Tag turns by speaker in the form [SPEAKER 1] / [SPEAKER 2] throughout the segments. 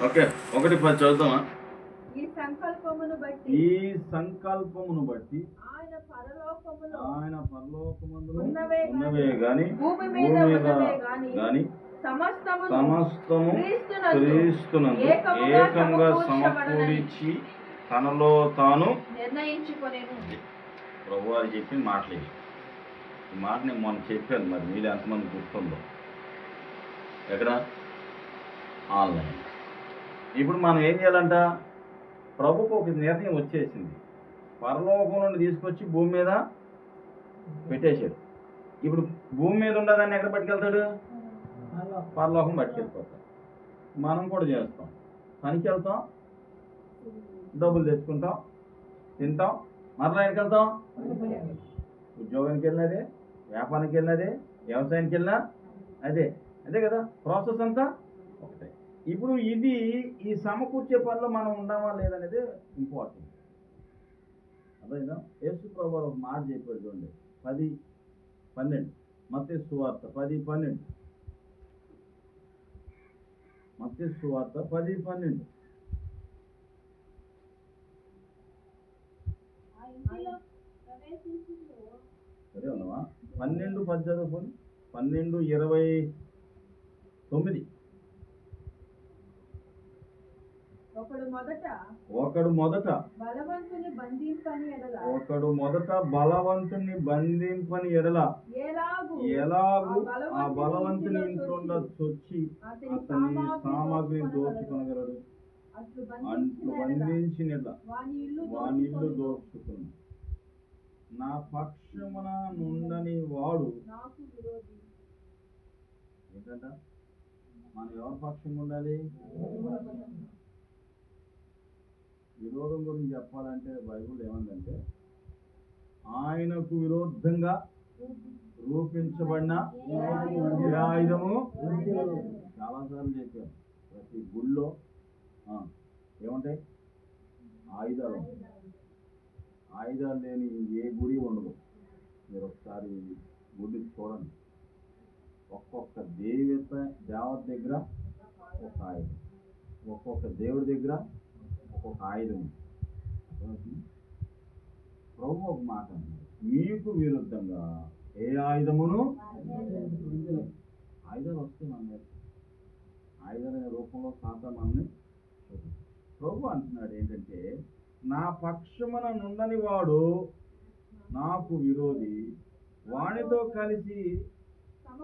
[SPEAKER 1] Okay, 1:10 చదువుతామా?
[SPEAKER 2] ఈ సంకల్పమును బట్టి ఆయన పరలోకమందును ఉన్నవే గాని భూమి మీద గాని సమస్తము క్రీస్తునందు ఏకంగా సమకూడించి
[SPEAKER 1] తనలో తాను
[SPEAKER 2] నిర్ణయించుకొనెను.
[SPEAKER 1] ప్రభువారు చెప్పిన మాటలు. ఈ మాట నేను మొన్న చెప్పాను, మరి మీరు ఎంతమంది గుర్తుందో. ఎక్కడ? ఆన్లైన్. ఇప్పుడు మనం ఏం చేయాలంట? ప్రభుకు ఒక నిర్ణయం వచ్చేసింది. పరలోకం నుండి తీసుకొచ్చి భూమి మీద పెట్టేశాడు. ఇప్పుడు భూమి మీద ఉన్నదాన్ని ఎక్కడ పట్టుకెళ్తాడు? పరలోకం పట్టుకెళ్ళిపోతాడు. మనం కూడా చేస్తాం. పనికి వెళ్తాం, డబ్బులు తెచ్చుకుంటాం, తింటాం, మరలా ఎక్కడికి వెళ్తాం? ఉద్యోగానికి వెళ్ళినదే, వ్యాపారానికి వెళ్ళినదే, వ్యవసాయానికి వెళ్ళినా అదే అదే కదా ప్రాసెస్ అంతా ఒకటే. ఇప్పుడు ఈ సమకూర్చే పనిలో మనం ఉన్నామా లేదనేది ఇంపార్టెంట్. అర్థమైందా? యేసు ప్రభువు ఒక మాట చెప్పాడు చూడండి, 10:12 మత్తయి సువార్త 10:12. మత్తయి సువార్త 10:12. సరే ఉన్నావా? 12:10 చదువుకొని 12:29. ఒకడు మొదట బలవంతుని బంధింపని ఎడల ఎలాగు ఆ బలవంతుని ఇంట్లో చొచ్చి అతని సామాగ్రిని దోచుకొనగలడు. అట్లు బంధించిన వాని ఇల్లు దోచుకుని నా పక్షమున నుండని వాడు ఏంటంట? మనం ఎవరి పక్షంగా ఉండాలి? విరోధం గురించి చెప్పాలంటే బైబిల్ ఏమందంటే, ఆయనకు విరోధంగా రూపించబడిన ఏ ఆయుధము. చాలాసార్లు చెప్పారు, ప్రతి గుళ్ళో ఏముంటాయి? ఆయుధాలు. ఆయుధాలు లేని ఏ గుడి ఉండదు. మీరు ఒకసారి గుడి చూడండి. ఒక్కొక్క దేవత దగ్గర ఒక ఆయుధం, ఒక్కొక్క దేవుడి దగ్గర ఒక్కొక్క ఆయుధం. ప్రభు ఒక మాట, మీకు విరుద్ధంగా ఏ ఆయుధమును. ఆయుధాలు వస్తాయి మన మీద. ఆయుధాల రూపంలో సాతాను మనల్ని ప్రభు అంటున్నాడు ఏంటంటే, నా పక్షమున నుండని వాడు నాకు విరోధి, వానితో కలిసి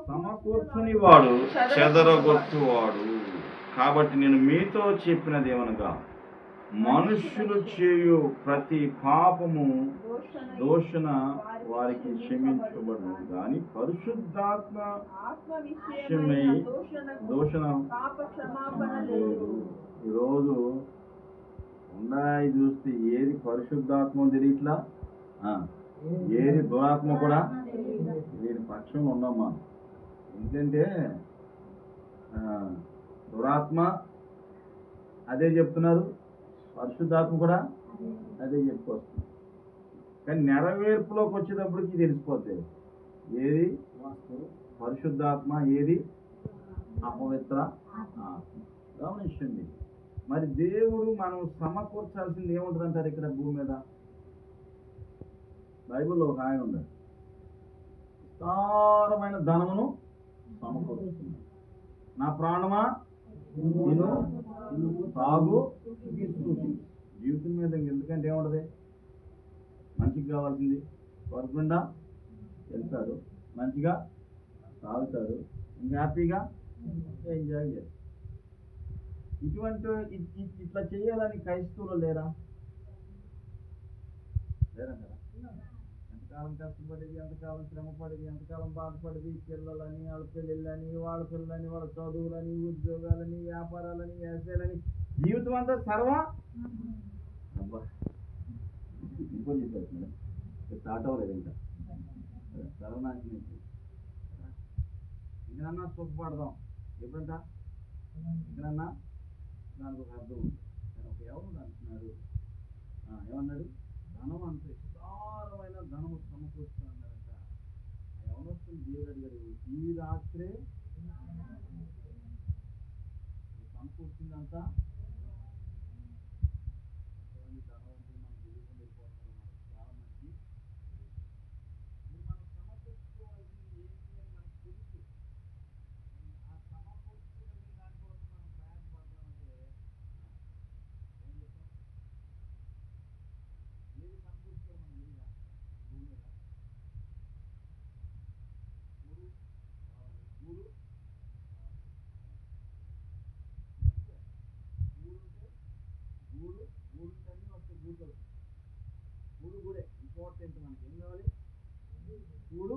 [SPEAKER 1] సమకూర్చుని వాడు చెదరగొట్టువాడు. కాబట్టి నేను మీతో చెప్పినది ఏమనగా, మనుష్యులు చేయు ప్రతి పాపము దోషణ వారికి క్షమించబడును, కానీ పరిశుద్ధాత్మ విషయమై దోషణ లేదు. ఈరోజు ఉన్నాయి చూస్తే ఏది పరిశుద్ధాత్మ తెలియట్లా, ఏది దురాత్మ కూడా దీని పక్షంలో ఉన్నాం మనం. ఎందుకంటే దురాత్మ అదే చెప్తున్నారు, పరిశుద్ధాత్మ కూడా అదే చెప్పుకొస్తుంది. కానీ నెరవేర్పులోకి వచ్చేటప్పటికి తెలిసిపోతుంది ఏది పరిశుద్ధాత్మ, ఏది అపవిత్ర ఆత్మ. గమనించండి. మరి దేవుడు మనం సమకూర్చాల్సింది ఏముంటుంది అంటారు ఇక్కడ భూమి మీద? బైబిల్లో ఒక ఆయన ఉన్నాడు, విస్తారమైన ధనమును సమకూరుస్తున్నాడు. నా ప్రాణమా తిను తాగు జీవితం మీద ఎందుకంటే ఏముంటది? మంచిగా కావాల్సింది కోరకుండా వెళ్తాడు, మంచిగా తాగుతాడు, ఇంకా హ్యాపీగా ఎంజాయ్ చేస్తాడు. ఇట్లా చేయాలని క్రైస్తవులు లేరా? లేరంటారా? ఎంతకాలం కష్టపడేది, ఎంతకాలం శ్రమపడేది, ఎంతకాలం బాధపడేది, పిల్లలని, వాళ్ళ పెళ్ళిళ్ళని, వాళ్ళ పిల్లలని, వాళ్ళ చదువులని, ఉద్యోగాలని, వ్యాపారాలని, వ్యవసాయాలని, జీవితం అంతా అబ్బా ఇంకో చెప్పేస్తున్నా, స్టార్ట్ అవ్వలేదు ఇంకా, సర్వనాశనం. ఇంకనన్నా సుఖపడదాం. ఎప్పుడంట? ఇంకనన్నా దానికి ఒక అర్థం ఉంది. ఒక ఎవరు అంటున్నాడు, ఏమన్నాడు? ధనం అంత విస్తారమైన ధనము సమకూర్చున్నాడంట. ఆ యవనస్తుని దేవుడు అడిగాడు, ఈ రాత్రే సమకూర్చిందంతా గూడు అన్నీ వస్తాయి. గూడే ఇంపార్టెంట్. మనకి ఏం కావాలి? గూడు,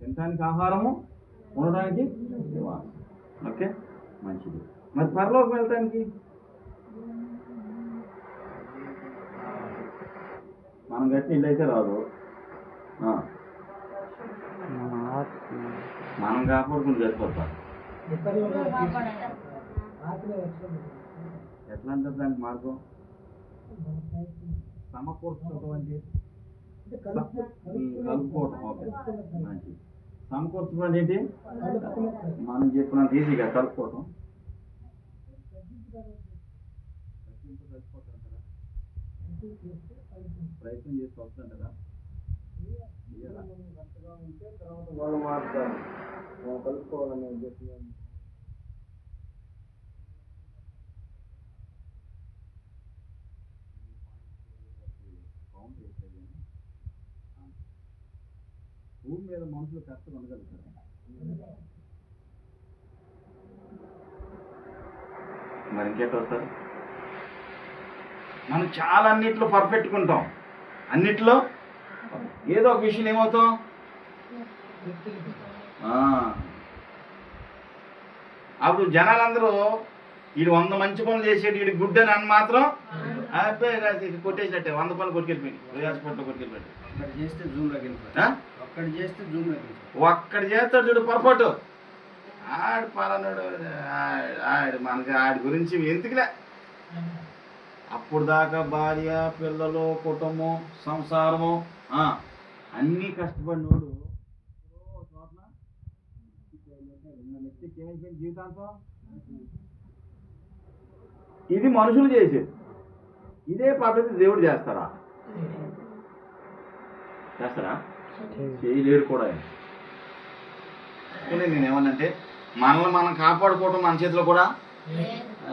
[SPEAKER 1] తినడానికి ఆహారము, ఉండడానికి నివాసం. ఓకే, మంచిది. మరి పరలోకం వెళ్ళటానికి మనం కట్టిన ఇల్లు అయితే రాదు. మనం కాపాడుకుని సరిపోతాం. ఎట్లా అంటారు దానికి మార్గం? సమకూర్చడం అంటే కలుపుకోవటం. ఓకే, మంచిది. సమకూర్చడం అంటే ఏంటి? మనం చెప్పినంత ఈజీగా కలుపుకోవటం. ప్రయత్నం చేసి వస్తుంటారా? ఉంటే తర్వాత వాళ్ళు మారుతారు. కలుపుకోవాలనే ఉద్దేశం. భూమి మీద మనుషులు కష్టం ఉండగలుగుతారు. మరి ఇంకేట వస్తారు? మనం చాలా అన్నిట్లో పర్ఫెక్ట్గా ఉంటాం. అన్నిట్లో ఏదో ఒక విషయం ఏమవుతాం? అప్పుడు జనాలందరూ వీడు 100 మంచి పనులు చేసేది, వీడి గుడ్ అని మాత్రం కొట్టేసినట్టే. 100 పనులు కొట్టుకెళ్ళిపోయింది. హాస్పిటల్లో కొట్టుకెళ్ళిపోయింది. ఒక్కడు చేస్తాడు చూడు పొరపాటు, ఆడు పలానాడు, మనకి ఆడి గురించి ఎందుకులే. అప్పుడు దాకా భార్య, పిల్లలు, కుటుంబం, సంసారము అన్నీ కష్టపడినోడు జీవితాంతం. ఇది మనుషులు చేసేది. ఇదే పద్ధతి దేవుడు చేస్తారా? చేయలేడు కూడా. నేనేమన్నంటే మనల్ని మనం కాపాడుకోవటం మన చేతిలో కూడా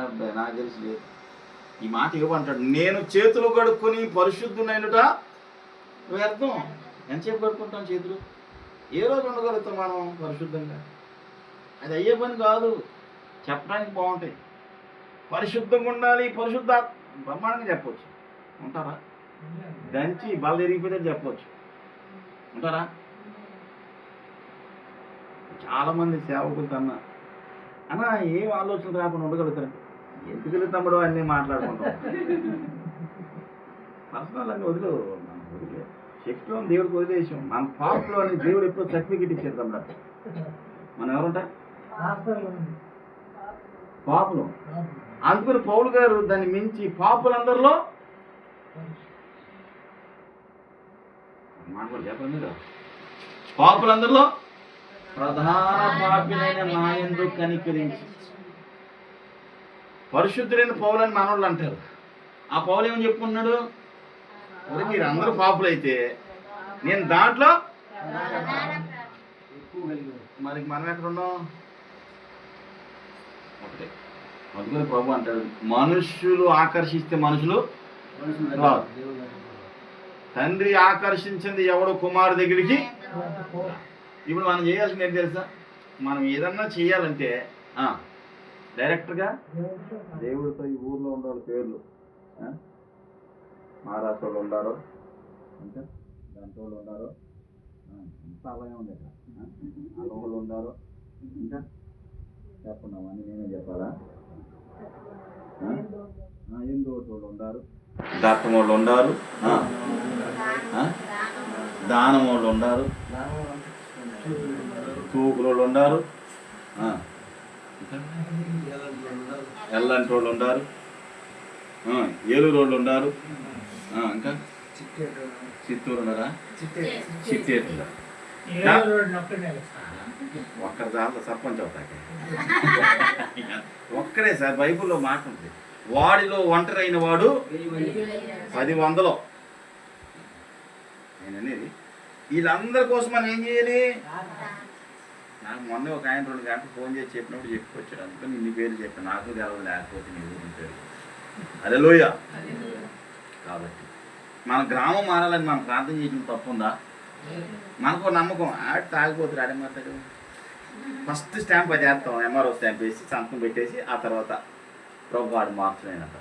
[SPEAKER 1] అబ్బాయి నాకు తెలిసి లేదు. ఈ మాట ఇవ్వమంటాడు, నేను చేతులు కడుక్కొని పరిశుద్ధునైనట వ్యర్థం. ఎంతసేపు కడుక్కుంటాం చేతులు? ఏ రోజు ఉండగలుగుతాం మనం పరిశుద్ధంగా? అది అయ్యే పని కాదు. చెప్పడానికి బాగుంటాయి. పరిశుద్ధంగా ఉండాలి, పరిశుద్ధ బ్రహ్మాండంగా చెప్పవచ్చు. ఉంటారా? దంచి బల్ల ఎరిగిపోతే చెప్పవచ్చు. ఉంటారా? చాలామంది సేవకులు అన్నా ఏం ఆలోచన రాకుండా ఉండగలుగుతారు. ఎందుకు తమ్ముడు అన్నీ మాట్లాడుకుంటాం. పర్సనల్ అన్నీ వదిలే శక్తిలో దేవుడికి వదిలేసాం. మన పాపలో అని దేవుడు ఎప్పుడు సర్టిఫికెట్ ఇచ్చారు తమ్ముడు. మనం ఎవరుంటా? పాపులు. అందుకని పౌలు గారు దాన్ని మించి పాపులందరిలో మాట్లాడు చెప్పండి మీరు. పాపులందరిలో ప్రధాన పాపినైన నా యందు కనికరించి. పరిశుద్ధులైన పౌలని మనోళ్ళు అంటారు. ఆ పౌలు ఏమని చెప్పుకున్నాడు? మీరు అందరూ పాపులైతే నేను దాంట్లో మరి మనం ఎక్కడ ఉన్నాం? ఒకటే. అందుకని ప్రభు అంటాడు, మనుష్యులు ఆకర్షిస్తే మనుషులు తండ్రి ఆకర్షించింది ఎవడో కుమారు దగ్గరికి. ఇప్పుడు మనం చేయాల్సింది ఏంటి తెలుసా? మనం ఏదన్నా చేయాలంటే డైరెక్ట్గా దేవుడితో ఈ ఊర్లో ఉండేవాళ్ళ పేర్లు, మహారాష్ట్ర వాళ్ళు ఉండారు, ఇంకా దాంట్లో వాళ్ళు ఉండారు, ఇంకా అలాగే ఉంది, అలవాళ్ళు ఉండారు, ఇంకా చెప్పున్నామని నేనే చెప్పాలా? ఎందు వాళ్ళు ఉండారు, దత్తం వాళ్ళు ఉండారు, దానం వాళ్ళు ఉండారు, తూకులు వాళ్ళు ఉండారు, ఎల్లంటి వాళ్ళు ఉండారు, ఏలూరు వాళ్ళు ఉండారు, ఇంకా చిత్తూరు ఉన్నారా? చిత్తేరు ఒక్కరి దాంట్లో సర్పంచ్ అవుతాక ఒక్కడే సార్. బైబిల్లో మాట ఉంది, వాడిలో ఒంటరి అయిన వాడు 10,100. నేను అనేది వీళ్ళందరి కోసం మనం ఏం చేయాలి? నాకు మొన్న ఒక ఆయన 2 గంటలు ఫోన్ చేసి చెప్పినప్పుడు చెప్పుకొచ్చాడు. అందుకని ఇన్ని పేర్లు చెప్పాను. నాకు తెలవదు, లేకపోతే నీ ఊరి పేరు. హల్లెలూయ. కాబట్టి మన గ్రామం మారాలని మనం ప్రార్థన చేయడం తప్పుందా? మనకు నమ్మకం, తాగిపోతారు ఆడేమాతాడు. ఫస్ట్ స్టాంప్ అది వేస్తాం, ఎంఆర్ఓ స్టాంప్ వేసి సంతకం పెట్టేసి ఆ తర్వాత ప్రభు వాడు మార్చలేనట.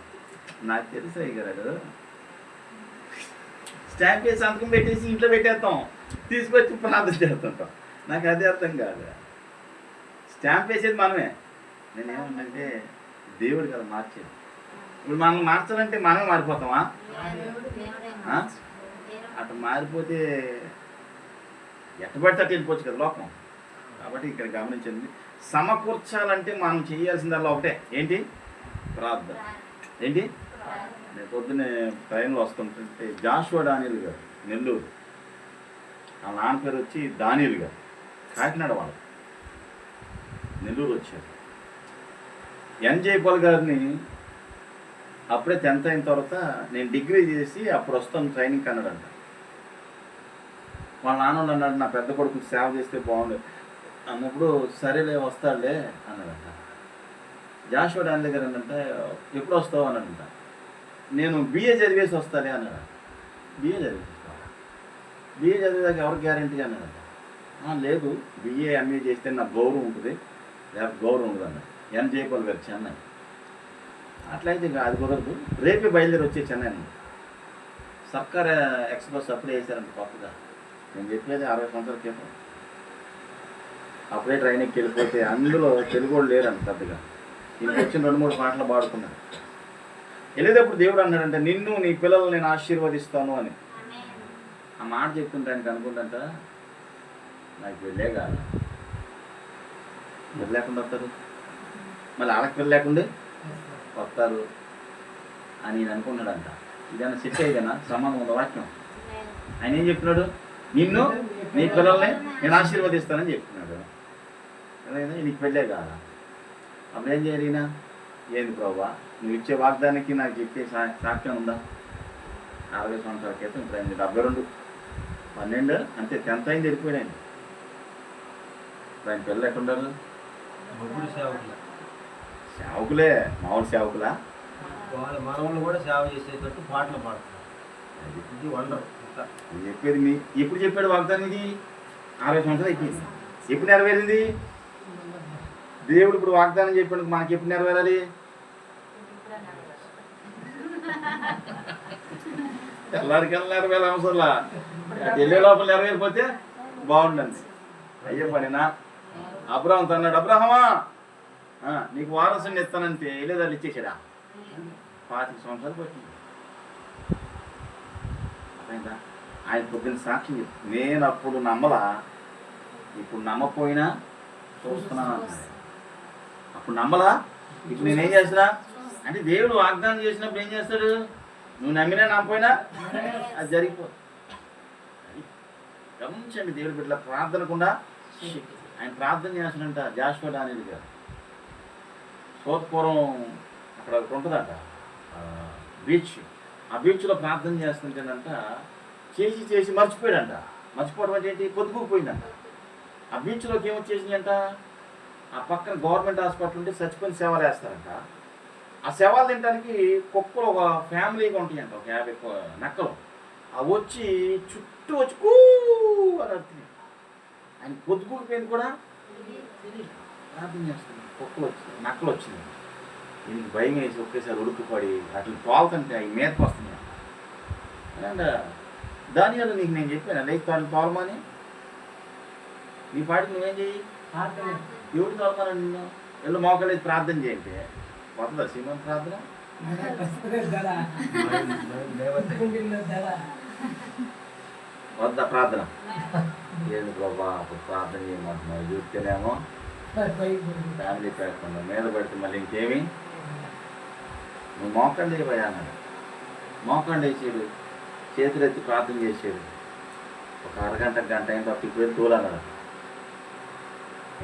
[SPEAKER 1] నాకు తెలుసు అయ్యారు స్టాంప్ వేసి సంతకం పెట్టేసి ఇంట్లో పెట్టేస్తాం, తీసుకొచ్చి ప్రార్థన చేస్తుంటాం. నాకు అదే అర్థం కాదు. స్టాంప్ వేసేది మనమే. నేనేమంటే దేవుడు కదా మార్చేది. ఇప్పుడు మనం మార్చాలంటే మనమే మారిపోతామా? అట్లా మారిపోతే ఎట్టబడితే అట్లా వెళ్ళిపోవచ్చు కదా లోకం. కాబట్టి ఇక్కడ గమనించండి, సమకూర్చాలంటే మనం చేయాల్సిందల్లా ఒకటే, ఏంటి? ప్రార్థన. ఏంటి? నేను పొద్దున్నే ట్రైన్లో వస్తుంటే జాషువా డానియల్ గారు, నెల్లూరు, ఆ నాన్న పేరు వచ్చి దానియల్ గారు, కాకినాడ వాళ్ళు, నెల్లూరు వచ్చారు. జయపాల్ గారిని అప్పుడే 10th అయిన తర్వాత నేను డిగ్రీ చేసి అప్పుడు వస్తాను ట్రైనింగ్ అన్నాడంట. వాళ్ళ నాన్న అన్నాడు, నా పెద్ద కొడుకు సేవ చేస్తే బాగుండేది అన్నప్పుడు, సరేలే వస్తాడులే అన్నాడంట. జాషువా డానియల్ గారు ఏంటంటే, ఎప్పుడు వస్తావు అన్నాడంట. నేను BA చదివేసి వస్తానే అన్నాడు. BA చదివేసి వస్తాను, BA చదివేదాకా ఎవరికి గ్యారంటీ అన్నాడంట. లేదు, BA MA చేస్తే నాకు గౌరవం ఉంటుంది, లేకపోతే గౌరవం ఉండదు అన్నాడు. జయపాల్ గారు, చెన్నై. అట్లయితే అది కుదరదు, రేపే బయలుదేరి వచ్చే చెన్నై అన్నాడు. సర్కార్ ఎక్స్ప్రెస్ అప్పుడే వేసారంట కొత్తగా. నేను చెప్పేది 60 సంవత్సరాల క్రితం. అప్పుడే ట్రైన్ ఎక్కి వెళ్ళిపోతే అందులో తెలుగు వాళ్ళు లేరంట పెద్దగా. ఇంటికి వచ్చిన 2-3 పాటలు పాడుకున్నాడు. వెళ్ళేటప్పుడు దేవుడు అన్నాడంటే, నిన్ను నీ పిల్లలు నేను ఆశీర్వదిస్తాను అని. ఆ మాట చెప్తుంటే ఆయనకి అనుకుంటా, నాకు వెళ్ళే కాదు, పిల్ల లేకుండా వస్తారు, మళ్ళీ వాళ్ళకి పిల్ల లేకుండా వస్తారు అని నేను అనుకున్నాడంట. ఇదన్నా సెట్ అయ్యేదన్నా సంబంధం ఉన్న వాక్యం. ఆయన ఏం చెప్తున్నాడు? నిన్ను నీ పిల్లల్ని నేను ఆశీర్వదిస్తానని చెప్తున్నాడు. నీకు పెళ్ళే కాదా? అప్పుడు ఏం చేయనా? ఏంది ప్రభా, నువ్వు ఇచ్చే వాగ్దానికి నాకు చెప్పే సాక్ష్యం ఉందా? 60 సంవత్సరాల క్రితం, ఇప్పుడు అయింది 72, 12 అంతే, 10th అయింది, వెళ్ళిపోయాడు. ఇప్పుడు ఆయన పిల్లలు ఎక్కడుండారు? సేవకులే, మామూలు సేవకులా?
[SPEAKER 3] వాళ్ళ మనవులు కూడా సేవ చేసేటట్టు పాటలు పాడుతున్నారు. ఇది వండర్.
[SPEAKER 1] చెప్పేది మీ ఎప్పుడు చెప్పాడు వాగ్దానం? ఇది 60 సంవత్సరాలు అయిపోయింది. ఎప్పుడు నెరవేరింది? దేవుడు ఇప్పుడు వాగ్దానం చెప్పాడు, మనకి ఎప్పుడు నెరవేరాలి? తెల్లారికల్లా నెరవేరే అవసరంలా, వెళ్ళే లోపల నెరవేరిపోతే బాగుండండి. అయ్యే పనినా? అబ్రహాంతో అన్నాడు, అబ్రహమా నీకు వారసుని ఇస్తానంటే వెళ్ళేదాన్ని ఇచ్చేసాడా? 25 సంవత్సరాలు పట్టింది. అయిందా? ఆయన పొద్దున్న సాక్షి చెప్పి, నేను అప్పుడు నమ్మలా, ఇప్పుడు నమ్మకపోయినా చూస్తున్నాను అన్నాడు. అప్పుడు నమ్మలా, ఇప్పుడు నేనేం చేస్తున్నా అంటే, దేవుడు వాగ్దానం చేసినప్పుడు ఏం చేస్తాడు? నువ్వు నమ్మినా నమ్మపోయినా అది జరిగిపోతుంది. గమనించండి, దేవుడు బిడ్డల ప్రార్థనకుండా ఆయన ప్రార్థన చేస్తున్నంట. జాషువా డానియల్ గారు సోత్పురం అక్కడ ఉంటుందంట బీచ్. ఆ బీచ్లో ప్రార్థన చేస్తుంటేనంట చేసి మర్చిపోయాడంట. మర్చిపోవడం అంటే ఏంటి? పొద్దుకుపోయిందంట. ఆ బీచ్లోకి ఏమొచ్చేసిందంట, ఆ పక్కన గవర్నమెంట్ హాస్పిటల్ ఉంటే చచ్చిపోయిన సేవలు వేస్తారంట. ఆ సేవలు తినడానికి కుక్కలు ఒక ఫ్యామిలీగా ఉంటాయంట, ఒక 50 నక్కలు. అవి వచ్చి చుట్టూ వచ్చి కూ అని అడుగుతున్నాయి. ఆయన పొద్దుకూరిపోయింది కూడా ప్రార్థన చేస్తుంది. కుక్కలు వచ్చింది, నక్కలు వచ్చింది. ఈయనకి భయం వేసి ఒకేసారి ఉడుకుపడి అట్లా తోలుతుంటే అవి మీదకి వస్తున్నాయి. అండ్ దానివల్ల నీకు నేను చెప్పాను, లైక్ వాళ్ళు తోలమని. నీ పాటికి నువ్వేం చెయ్యి? ఎవరు తోలమని నిన్ను ఎల్లు మోకలేదు ప్రార్థన చేయండి. వస్తుందా సీమన్ ప్రార్థన? వద్దా ప్రార్థన? ఏంది బాబా అప్పుడు ప్రార్థన చేయమంటున్నావు, చూస్తేనేమో ఫ్యామిలీ పేరుకుండా మీద పడితే మళ్ళీ ఇంకేమి? నువ్వు మోకండి భయ అన్నాడు. మోకండి వేసాడు, చేతులు ఎత్తి ప్రార్థన చేసాడు. ఒక అరగంట గంట అయిన తర్వాత ఇప్పుడు తోలన్నాడు.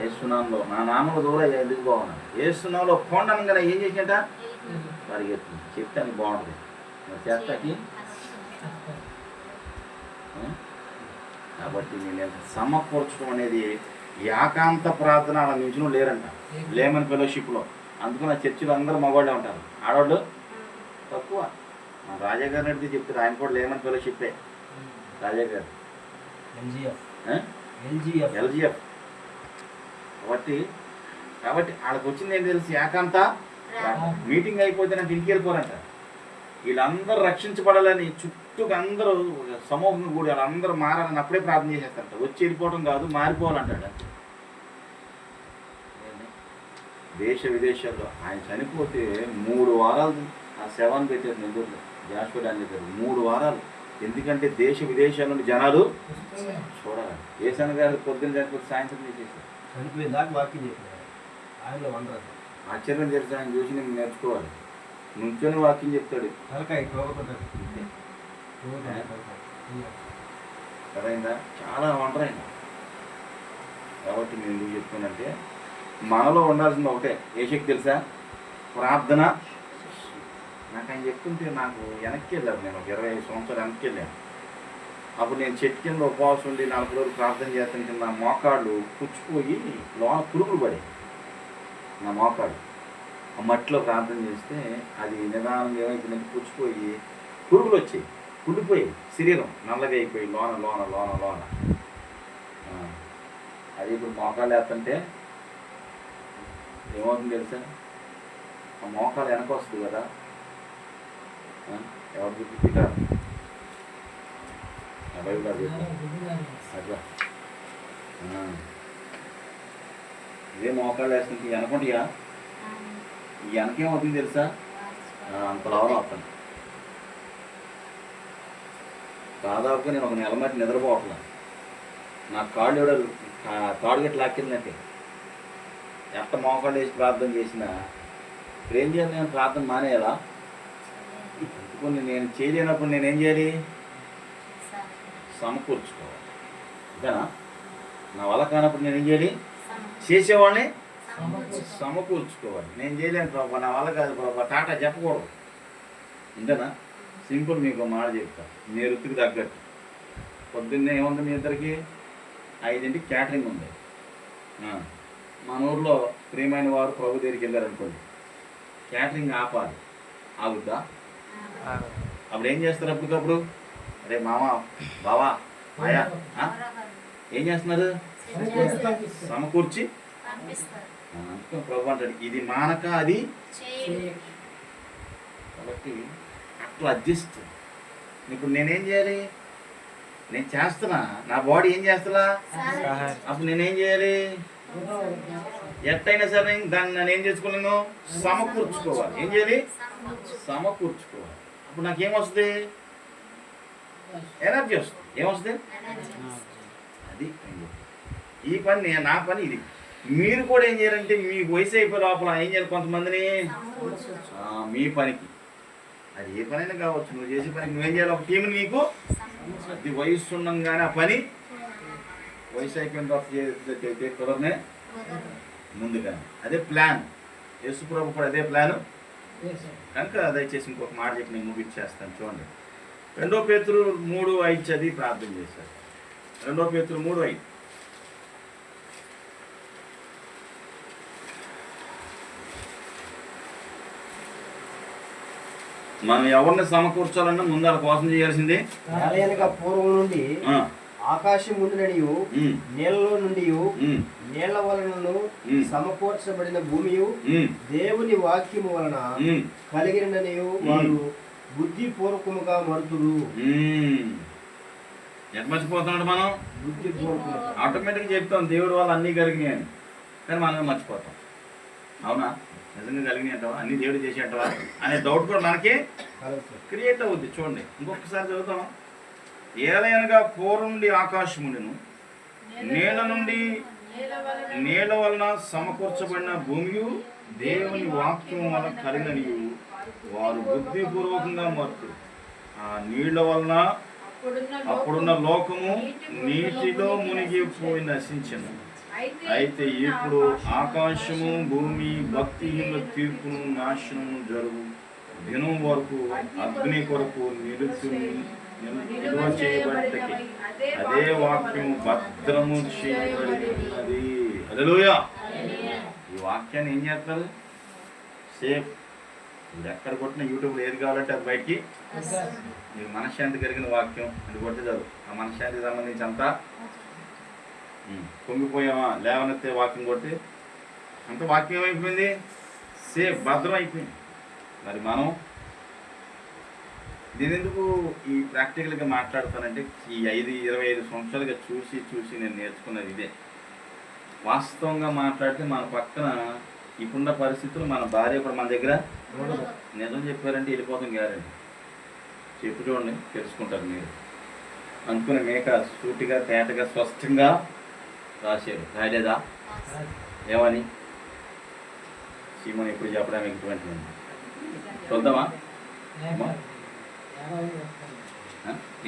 [SPEAKER 1] ఏసునామంలో నా నామంలో దూరం ఎందుకు బాగున్నాను? ఏసునామంలో కొండనగానే ఏం చేసేట పరిగెత్తుంది. చెప్తానికి బాగుంటుంది, మరి చేస్తాకి. కాబట్టి నేను సమకూర్చడం అనేది ఏకాంత ప్రార్థన అలా నిజం లేరంట లేమన్ ఫెలోషిప్లో. అందుకని ఆ చర్చిలో అందరూ మగవాళ్ళే ఉంటారు, ఆడవాళ్ళు తక్కువ. మన రాజా గారిని అడిగితే చెప్తారు, ఆయన కూడా లేమన్ ఫెలోషిప్పే. రాజా గారు LGF. కాబట్టి వాళ్ళకి వచ్చింది ఏం తెలిసి ఏకాంత మీటింగ్ అయిపోతే నాకు ఇంటికి వెళ్ళిపోరంట. వీళ్ళందరూ రక్షించబడాలని చుట్టూ అందరూ సమూహంగా కూడి వాళ్ళందరూ మారాలని అప్పుడే ప్రార్థన చేసేస్తారట. వచ్చి వెళ్ళిపోవడం కాదు, మారిపోవాలంటాడు. దేశ విదేశాల్లో ఆయన చనిపోతే 3 వారాలు ఆ శవాన్ని పెట్టారు నెల్లూరులో, జాషువా డానియల్ గారు. 3 వారాలు. ఎందుకంటే దేశ విదేశాల నుండి జనాలు చూడాలి. ఏసన్ గారు పొద్దున్న చనిపోతే సాయంత్రం చేసేసారు.
[SPEAKER 3] చనిపోయిన దాకా వాకింగ్ చెప్పినారు. ఆయనలో వండరు.
[SPEAKER 1] ఆశ్చర్యం తెలుసు, ఆయన చూసి నేను నేర్చుకోవాలి. నుంచొని వాకింగ్ చెప్తాడు.
[SPEAKER 3] తలకాయ కోగకుంటారు.
[SPEAKER 1] అర్థమైందా? చాలా వండర్ ఆయన. కాబట్టి నేను ఎందుకు చెప్తానంటే మనలో ఉండాల్సింది ఒకటే. ఏ శక్తి తెలుసా? ప్రార్థన. నాకు ఆయన చెప్తుంటే నాకు వెనక్కి వెళ్ళాను. నేను ఒక 25 సంవత్సరాలు వెనక్కి వెళ్ళాను. అప్పుడు నేను చెట్టు కింద ఉపవాసం ఉండి 40 రోజులు ప్రార్థన చేస్తుంటే నా మోకాళ్ళు పుచ్చిపోయి లోన పురుగులు పడాయి. నా మోకాళ్ళు ఆ మట్టిలో ప్రార్థన చేస్తే అది నిదానంగా ఏమైపోయిందంటే పుచ్చిపోయి పురుగులు వచ్చాయి, కుళ్ళిపోయి శరీరం నల్లగా అయిపోయి లోన లోన లోన లోన అది ఇప్పుడు మోకాళ్ళు వేస్తుంటే ఏమవుతుంది తెలుసా? ఆ మోకాలు వెనక వస్తుంది కదా, ఎవరు చూపిస్తారు? అట్లా ఇదే మోకాళ్ళు వేస్తుంటే వెనకుంటాయా? ఈ వెనకేమవుతుంది తెలుసా? అంత లాభం అవుతుంది. దాదాపుగా నేను ఒక నెల మట్టి నిద్రపోవట్లా. నా కాళ్ళు ఎవడలు తాడుగట్టి లాక్కిందంటే ఎంత మోకాళ్ళు వేసి ప్రార్థన చేసినా ఇప్పుడు ఏం చేయాలి? నేను ప్రార్థన మానేయాలా? కొన్ని నేను చేయలేనప్పుడు నేనేం చేయాలి? సమకూర్చుకోవాలి. అంతేనా? నా వల్ల కానప్పుడు నేనేం చేయాలి? చేసేవాళ్ళని సమకూర్చుకోవాలి. నేను చేయలేను ప్రభా, నా వల్ల కాదు ప్రభా, టాటా చెప్పకూడదు. అంతేనా? సింపుల్. మీకు మాట చెప్తా, మీ వృత్తికి తగ్గట్టు. పొద్దున్నే ఏముంది మీ ఇద్దరికి? 5ంటికి క్యాటరింగ్ ఉంది. మన ఊర్లో ప్రియమైన వారు ప్రభు దగ్గరికి వెళ్ళారనుకోండి, క్యాటరింగ్ ఆపాలి. ఆగుద్దా? అప్పుడు ఏం చేస్తారు? అప్పటికప్పుడు అరే మామ, బావా, మాయా ఏం చేస్తున్నారు? సమకూర్చి ప్రభు అంటాడు ఇది మానక అది. కాబట్టి అట్లా అడ్జస్ట్. ఇప్పుడు నేనేం చేయాలి? నేను చేస్తున్నా, నా బాడీ ఏం చేస్తున్నా, అప్పుడు నేనేం చేయాలి? ఎట్టయినా సరే దాన్ని నేను ఏం చేసుకోలేను? సమకూర్చుకోవాలి. ఏం చేయాలి? సమకూర్చుకోవాలి. అప్పుడు నాకేమొస్తుంది? ఎనర్జీ వస్తుంది. ఏమొస్తుంది? అది ఈ పని నా పని ఇది. మీరు కూడా ఏం చేయాలంటే మీకు వయసు అయిపోయి లోపల ఏం చేయాలి? కొంతమందిని మీ పనికి, అది ఏ పనైనా కావచ్చు, నువ్వు చేసే పనికి నువ్వేం చేయాలి? ఒక టీంని నీకు అది వయసు ఉండగానే ఆ పని వయసు అయిపోయిన తర్వాత కుదరనే ముందుగా. అదే ప్లాన్. యేసు ప్రభు కూడా అదే ప్లాను. కనుక దయచేసి ఇంకొక మాట చెప్పి నేను ముగిచ్చేస్తాను. చూడండి, 2 పేతురు 3:5 చదివి ప్రార్థన చేశారు. 2 పేతురు 3:5. మనం ఎవరిని సమకూర్చాలన్నా ముందు వాళ్ళ కోసం చేయాల్సింది
[SPEAKER 3] పూర్వం నుండి ఆకాశం ఉండిననియు నీళ్ళలో నుండి నీళ్ల వలన సమకూర్చబడిన భూమియు దేవుని వాక్యము వలన కలిగిననియు వారు బుద్ధి పూర్వకముగా మరుతురు.
[SPEAKER 1] ఎంత మర్చిపోతున్నాడు? మనం
[SPEAKER 3] బుద్ధి పూర్వకం
[SPEAKER 1] ఆటోమేటిక్గా చెప్తాం దేవుడు వాళ్ళు అన్నీ కలిగినాయి అని, కానీ మనం మర్చిపోతాం. అవునా? నిజంగా కలిగినాయి అంటావా? అన్ని దేవుడు చేసి అంటావా అనే డౌట్ కూడా మనకి క్రియేట్ అవుద్ది. చూడండి, ఇంకొకసారి చదువుతాం. ఏలయనగా పూర్వం నుండి ఆకాశమును నీళ్ళ వలన సమకూర్చబడిన భూమియు దేవుని వాక్యం వలన కలిగిననియు వారు బుద్ధిపూర్వకంగా మరుతురు. ఆ నీళ్ల వలన అప్పుడున్న లోకము నీటిలో మునిగిపోయి నశించను. అయితే ఇప్పుడు ఆకాశము భూమి భక్తిహీనుల తీర్పును నాశనము జరుగు దినం వరకు అగ్ని కొరకు నిల్వ చేయబడికి అదే వాక్యం భద్రము చేయబడినది. హల్లెలూయా. ఈ వాక్యాన్ని ఏం చేస్తారు? సేఫ్. మీరు ఎక్కడ కొట్టిన యూట్యూబ్లో ఏది కావాలంటే అది బయటికి మీకు మనశ్శాంతి కలిగిన వాక్యం అది కొట్టి చదువు. ఆ మనశ్శాంతికి సంబంధించి అంతా పొంగిపోయామా లేవనెత్తే వాక్యం కొట్టి అంత వాక్యం ఏమైపోయింది? సేఫ్, భద్రం అయిపోయింది. మరి మనం నేను ఎందుకు ఈ ప్రాక్టికల్గా మాట్లాడతానంటే ఈ 25 సంవత్సరాలుగా చూసి నేను నేర్చుకున్నది ఇదే. వాస్తవంగా మాట్లాడితే మన పక్కన ఇప్పుడున్న పరిస్థితులు మన భార్య కూడా మన దగ్గర నిజం చెప్పారంటే వెళ్ళిపోతాం గ్యారంటీ. చెప్పు చూడండి, తెలుసుకుంటారు మీరు. అనుకునే మేక సూటిగా తేటగా స్పష్టంగా రాశారు. రాయలేదా? ఏమని సీమని ఎప్పుడు చెప్పడానికి ఇటువంటి చూద్దామా?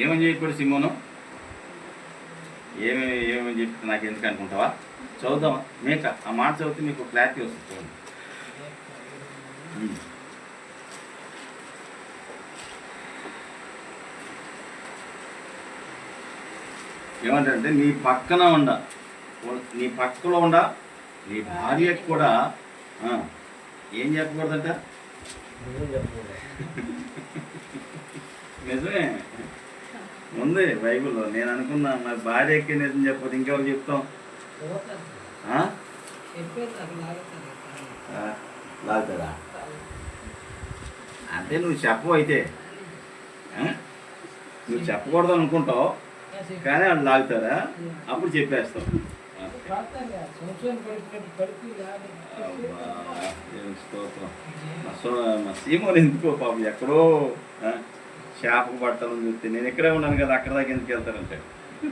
[SPEAKER 1] ఏమని చెప్పాడు సిమోను? ఏమేమి చెప్పి నాకు ఎందుకు అనుకుంటావా? చదువుదామా మేక? ఆ మాట చదివితే మీకు క్లారిటీ వస్తుంది. చూడండి. ఏమంటారంటే నీ పక్కలో ఉండ నీ భార్యకు కూడా ఏం చెప్పకూడదంట? నిజమే ఉంది బైబిల్లో. నేను అనుకున్నా మరి భార్యకి నిజం చెప్పదు ఇంకెవరు చెప్తాం? లాగుతారా? అంటే నువ్వు చెప్పవు. అయితే నువ్వు చెప్పకూడదు అనుకుంటావు కానీ వాళ్ళు లాగుతారా? అప్పుడు చెప్పేస్తావు. మా సీమోని ఎందుకో పాపం ఎక్కడో చేపకు పట్టాలని చూస్తే నేను ఇక్కడే ఉన్నాను కదా, అక్కడ దాకా ఎందుకు వెళ్తారంటే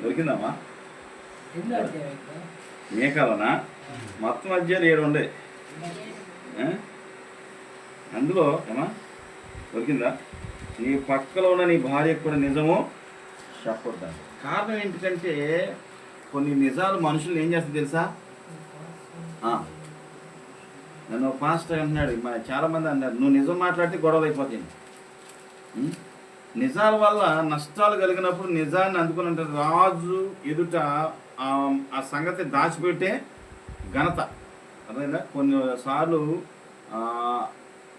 [SPEAKER 1] దొరికిందమ్మా మేకాలనా? మొత్తం అధ్యాయులు 7 ఉండే. అందులో ఏమా దొరికిందా? నీ పక్కలో ఉన్న నీ భార్యకు కూడా నిజము చెప్పొద్దా? కారణం ఏంటంటే కొన్ని నిజాలు మనుషులు ఏం చేస్తుంది తెలుసా? నన్ను పాస్టర్ అంటున్నాడు, చాలామంది అన్నారు నువ్వు నిజం మాట్లాడితే గొడవలు అయిపోతాయి. నిజాల వల్ల నష్టాలు కలిగినప్పుడు నిజాన్ని అందుకుని అంటారు. రాజు ఎదుట ఆ సంగతి దాచిపెట్టే ఘనత అర్థమైందా? కొన్నిసార్లు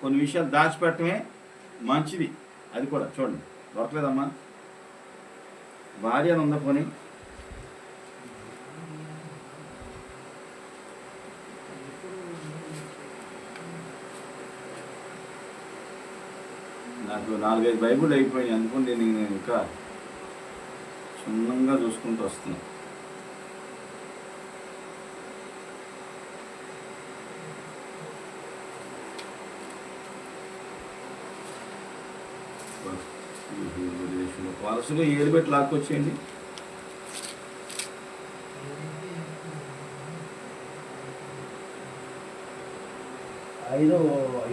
[SPEAKER 1] కొన్ని విషయాలు దాచిపెట్టడమే మంచిది. అది కూడా చూడండి, దొరకలేదమ్మా భార్య అని ఉందా? పోనీ నాకు 4-5 బైబుల్ అయిపోయాయి అనుకోండి. నేను ఇంకా క్షుణ్ణంగా చూసుకుంటూ వస్తున్నా. వరుసగా 7 పెట్టి లాక్కొచ్చేయండి.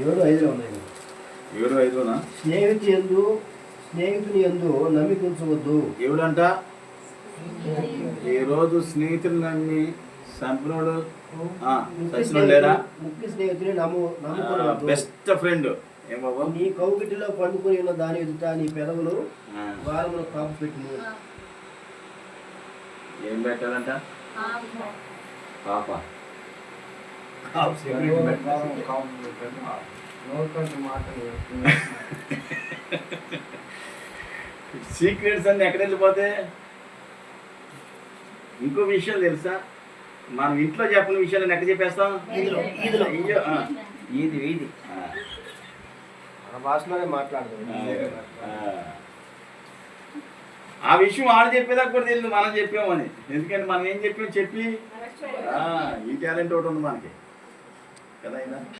[SPEAKER 3] ఏడు ఐదులో ఉన్నాయి.
[SPEAKER 1] 7-5లోనా?
[SPEAKER 3] స్నేహితుని యందు నమ్మిక ఉంచవద్దు.
[SPEAKER 1] ఎవడంట? ఈరోజు స్నేహితులు నమ్మి సంపనోడు లేరా?
[SPEAKER 3] ముఖ్య స్నేహితుని నమ్ముకోవద్దు.
[SPEAKER 1] బెస్ట్ ఫ్రెండ్ ఏం బాబు?
[SPEAKER 3] నీ కౌగిటిలో పండుకొని ఉన్న దాని ఎదుట నీ పెదవులు వారములు కాపు పెట్టిను.
[SPEAKER 1] ఏం పెట్టాలంట? పాప సీక్రెట్స్ అన్ని ఎక్కడ వెళ్ళిపోతే? ఇంకో విషయం తెలుసా? మనం ఇంట్లో చెప్పిన విషయాలు ఎక్కడ చెప్పేస్తాం? ఇది
[SPEAKER 3] మన భాషలోనే మాట్లాడదు.
[SPEAKER 1] ఆ విషయం వాళ్ళు చెప్పేదాకా కూడా తెలియదు మనం చెప్పామని. ఎందుకంటే మనం ఏం చెప్పాం చెప్పి ఈ టాలెంట్ ఒకటి ఉంది మనకి కదా.